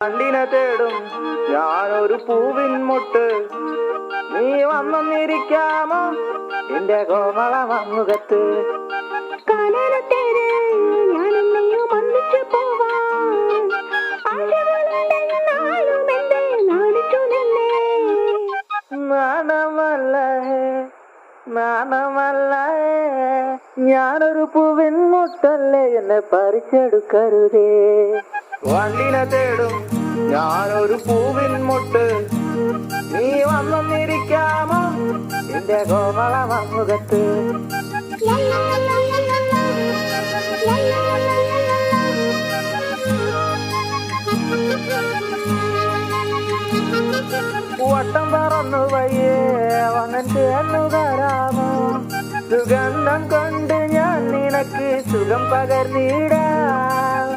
കണ്ടിനെ തേടും ഞാനൊരു പൂവിൻ മുട്ട്, നീ വന്നിരിക്കാമോ എന്റെ കോമള മുഖത്ത്. നാണമല്ല ഞാനൊരു പൂവിൻ മുട്ടല്ലേ, എന്നെ പറിച്ചെടുക്കരുതേ. വണ്ടിനെ തേടും ഞാനൊരു പൂവിൻ മുട്ട്, നീ വന്നിരിക്കാമോ എന്റെ കോമള മുഖത്ത്. വട്ടം പറന്നു വയ്യേ വന്നൻ ചേർന്നു തരാമോ, സുഗന്ധം കൊണ്ട് ഞാൻ നിനക്ക് സുഖം പകർന്നിടാം.